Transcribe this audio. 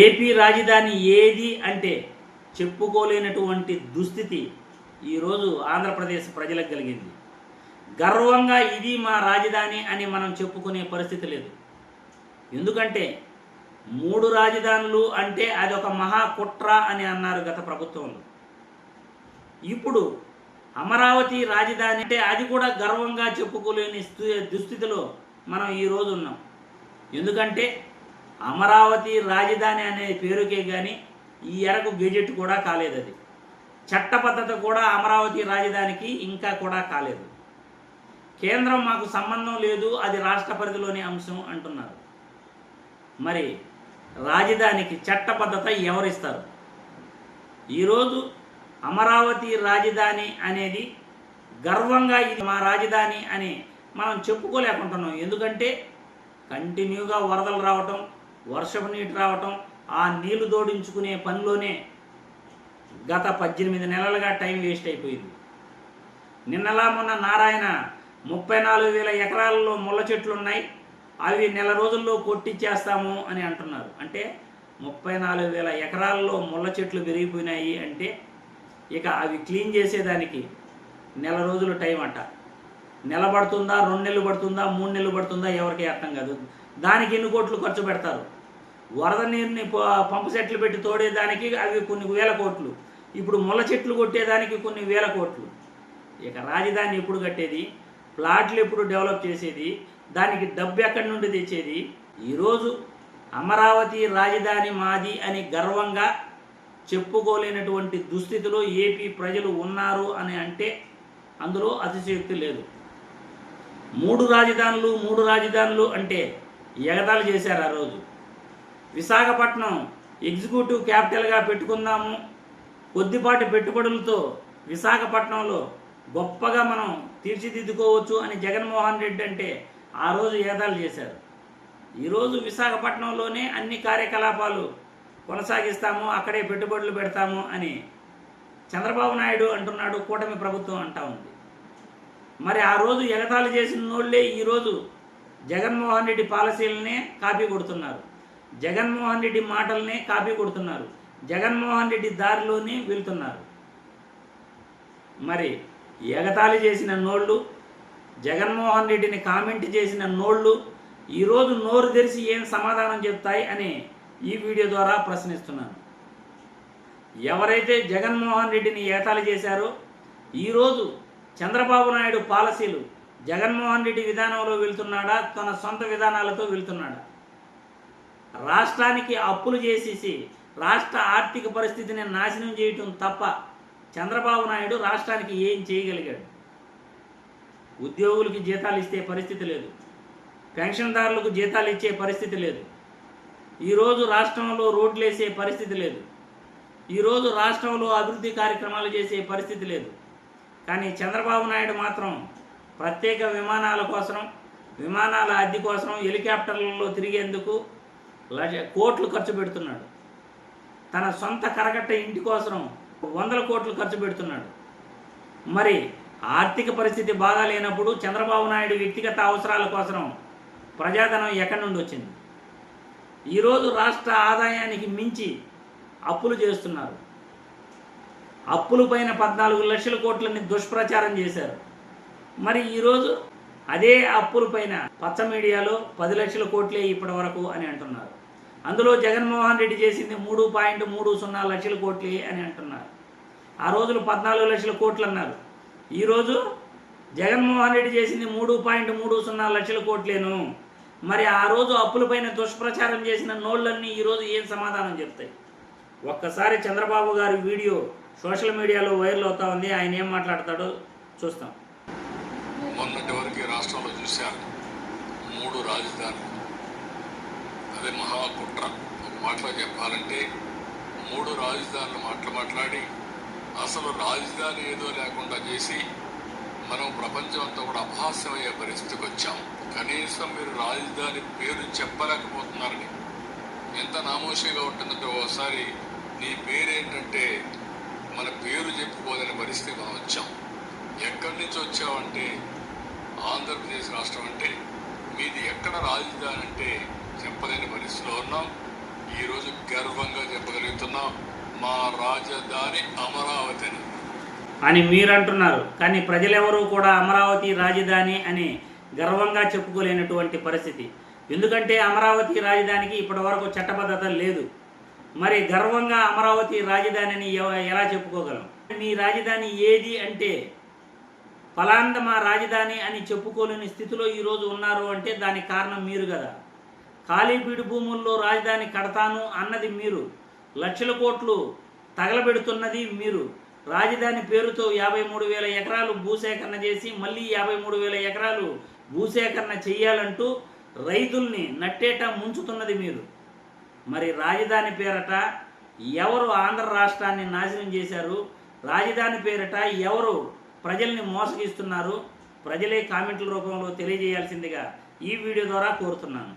AP రాజధాని ఏది అంటే చెప్పుకోలేనటువంటి దుస్థితి ఈరోజు ఆంధ్రప్రదేశ్ ప్రజలకు కలిగింది. గర్వంగా ఇది మా రాజధాని అని మనం చెప్పుకునే పరిస్థితి లేదు. ఎందుకంటే 3 రాజధానులు అంటే అదొక మహాకుట్ర అని అన్నారు గత ప్రభుత్వంలో. ఇప్పుడు అమరావతి రాజధాని అంటే అది కూడా గర్వంగా చెప్పుకోలేని దుస్థితిలో మనం ఈరోజు ఉన్నాం. ఎందుకంటే అమరావతి రాజధాని అనే పేరుకే కానీ ఈ ఎరకు గెజెట్ కూడా కాలేదు. అది చట్టబద్ధత కూడా అమరావతి రాజధానికి ఇంకా కూడా కాలేదు. కేంద్రం మాకు సంబంధం లేదు, అది రాష్ట్ర పరిధిలోని అంశం అంటున్నారు. మరి రాజధానికి చట్టబద్ధత ఎవరిస్తారు? ఈరోజు అమరావతి రాజధాని అనేది గర్వంగా ఇది మా రాజధాని అని మనం చెప్పుకోలేకుంటున్నాం. ఎందుకంటే కంటిన్యూగా వరదలు రావటం, వర్షపు నీటి రావటం, ఆ నీళ్లు దోడించుకునే పనిలోనే గత 18 నెలలుగా టైం వేస్ట్ అయిపోయింది. నిన్నలా మొన్న నారాయణ 34,000 ఎకరాలలో ముళ్ళ చెట్లు ఉన్నాయి, అవి నెల రోజుల్లో కొట్టిచ్చేస్తాము అని అంటున్నారు. అంటే 34,000 ఎకరాల్లో ముళ్ళ చెట్లు పెరిగిపోయినాయి అంటే ఇక అవి క్లీన్ చేసేదానికి నెల రోజులు టైం అంట. నెల పడుతుందా, 2 నెలలు పడుతుందా, 3 నెలలు పడుతుందా ఎవరికి అర్థం కాదు. దానికి ఎన్ని కోట్లు ఖర్చు పెడతారు? వరద నీరుని పంపు సెట్లు పెట్టి తోడేదానికి అవి కొన్ని వేల కోట్లు, ఇప్పుడు ముళ్ళ చెట్లు కొట్టేదానికి కొన్ని వేల కోట్లు. ఇక రాజధాని ఎప్పుడు కట్టేది? ప్లాట్లు ఎప్పుడు డెవలప్ చేసేది? దానికి డబ్బు ఎక్కడి నుండి తెచ్చేది? ఈరోజు అమరావతి రాజధాని మాది అని గర్వంగా చెప్పుకోలేనటువంటి దుస్థితిలో ఏపీ ప్రజలు ఉన్నారు అని అంటే అందులో అతిశయోక్తి లేదు. 3 రాజధానులు అంటే ఎగతాళి చేశారు ఆ రోజు. విశాఖపట్నం ఎగ్జిక్యూటివ్ క్యాపిటల్గా పెట్టుకుందాము, కొద్దిపాటి పెట్టుబడులతో విశాఖపట్నంలో గొప్పగా మనం తీర్చిదిద్దుకోవచ్చు అని జగన్మోహన్ రెడ్డి అంటే ఆ రోజు ఎగతాళి చేశారు. ఈరోజు విశాఖపట్నంలోనే అన్ని కార్యకలాపాలు కొనసాగిస్తాము, అక్కడే పెట్టుబడులు పెడతాము అని చంద్రబాబు నాయుడు అంటున్నాడు, కూటమి ప్రభుత్వం అంటా ఉంది. మరి ఆ రోజు ఎగతాళి చేసిన నోళ్లే ఈరోజు జగన్మోహన్ రెడ్డి పాలసీలనే కాపీ కొడుతున్నారు, జగన్మోహన్ రెడ్డి మాటలనే కాపీ కొడుతున్నారు, జగన్మోహన్ రెడ్డి దారిలోనే వెళ్తున్నారు. మరి ఎగతాళి చేసిన నోళ్ళు, జగన్మోహన్ రెడ్డిని కామెంట్ చేసిన నోళ్ళు ఈరోజు నోరు తెరిచి ఏం సమాధానం చెప్తాయి అని ఈ వీడియో ద్వారా ప్రశ్నిస్తున్నాను. ఎవరైతే జగన్మోహన్ రెడ్డిని ఎగతాళి చేశారో ఈరోజు చంద్రబాబు నాయుడు పాలసీలు జగన్మోహన్ రెడ్డి విధానంలో వెళ్తున్నాడా, తన సొంత విధానాలతో వెళ్తున్నాడా? రాష్ట్రానికి అప్పులు చేసేసి రాష్ట్ర ఆర్థిక పరిస్థితిని నాశనం చేయటం తప్ప చంద్రబాబు నాయుడు రాష్ట్రానికి ఏం చేయగలిగాడు? ఉద్యోగులకి జీతాలు ఇచ్చే పరిస్థితి లేదు, పెన్షన్దారులకు జీతాలు ఇచ్చే పరిస్థితి లేదు, ఈరోజు రాష్ట్రంలో రోడ్లు వేసే పరిస్థితి లేదు, ఈరోజు రాష్ట్రంలో అభివృద్ధి కార్యక్రమాలు చేసే పరిస్థితి లేదు. కానీ చంద్రబాబు నాయుడు మాత్రం ప్రత్యేక విమానాల కోసం, విమానాల అద్దె కోసం, హెలికాప్టర్లలో తిరిగేందుకు కోట్లు ఖర్చు పెడుతున్నాడు. తన సొంత కరకట్ట ఇంటి కోసం 100 కోట్లు ఖర్చు పెడుతున్నాడు. మరి ఆర్థిక పరిస్థితి బాగా లేనప్పుడు చంద్రబాబు నాయుడు వ్యక్తిగత అవసరాల కోసం ప్రజాధనం ఎక్కడి నుండి వచ్చింది? ఈరోజు రాష్ట్ర ఆదాయానికి మించి అప్పులు చేస్తున్నారు. అప్పుల పైన 14 లక్షల కోట్లని దుష్ప్రచారం చేశారు. మరి ఈరోజు అదే అప్పుల పైన పచ్చ మీడియాలో 10 లక్షల కోట్లే ఇప్పటి వరకు అని అంటున్నారు. అందులో జగన్మోహన్ రెడ్డి చేసింది 3.30 లక్షల కోట్లే అని అంటున్నారు. ఆ రోజులు 14 లక్షల కోట్లు అన్నారు. ఈరోజు జగన్మోహన్ రెడ్డి చేసింది 3.30 లక్షల కోట్లేను. మరి ఆ రోజు అప్పులపైన దుష్ప్రచారం చేసిన నోళ్ళన్నీ ఈరోజు ఏం సమాధానం చెప్తాయి? ఒక్కసారి చంద్రబాబు గారి వీడియో సోషల్ మీడియాలో వైరల్ అవుతా ఉంది, ఆయన ఏం మాట్లాడతాడో చూస్తాం. మొన్నటి వరకు రాష్ట్రంలో చూశారు 3 రాజధానులు, అదే మహాకుట్ర. ఒక మాటలో చెప్పాలంటే 3 రాజధానులు మాట్లాడి అసలు రాజధాని ఏదో లేకుండా చేసి మనం ప్రపంచం అంతా కూడా అపహాస్యమయ్యే పరిస్థితికి వచ్చాం. కనీసం మీరు రాజధాని పేరు చెప్పలేకపోతున్నారని. ఎంత నామోషిగా ఉంటుందంటే ఓసారి నీ పేరేంటంటే మన పేరు చెప్పుకోలేని పరిస్థితి మనం వచ్చాం. ఎక్కడి నుంచి వచ్చామంటే ఆంధ్రప్రదేశ్ రాష్ట్రం అంటే మీది ఎక్కడ రాజధాని అంటే చెప్పలేని పరిస్థితిలో ఉన్నాం. ఈరోజు గర్వంగా చెప్పగలుగుతున్నాం, మా రాజధాని అమరావతి అని మీరు అంటున్నారు. కానీ ప్రజలెవరూ కూడా అమరావతి రాజధాని అని గర్వంగా చెప్పుకోలేనటువంటి పరిస్థితి. ఎందుకంటే అమరావతి రాజధానికి ఇప్పటివరకు చట్టబద్ధత లేదు. మరి గర్వంగా అమరావతి రాజధానిని ఎలా చెప్పుకోగలం? మీ రాజధాని ఏది అంటే ఫలాంద మా రాజధాని అని చెప్పుకోలేని స్థితిలో ఈరోజు ఉన్నారు అంటే దానికి కారణం మీరు కదా. ఖాళీ బీడు భూముల్లో రాజధాని కడతాను అన్నది మీరు, లక్షల కోట్లు తగలబెడుతున్నది మీరు. రాజధాని పేరుతో 53,000 ఎకరాలు భూసేకరణ చేసి మళ్ళీ 53,000 ఎకరాలు భూసేకరణ చెయ్యాలంటూ రైతుల్ని నట్టేట ముంచుతున్నది మీరు. మరి రాజధాని పేరట ఎవరు ఆంధ్ర రాష్ట్రాన్ని నాశనం చేశారు? రాజధాని పేరట ఎవరు ప్రజల్ని మోసగిస్తున్నారు? ప్రజలే కామెంట్ల రూపంలో తెలియజేయాల్సిందిగా ఈ వీడియో ద్వారా కోరుతున్నాను.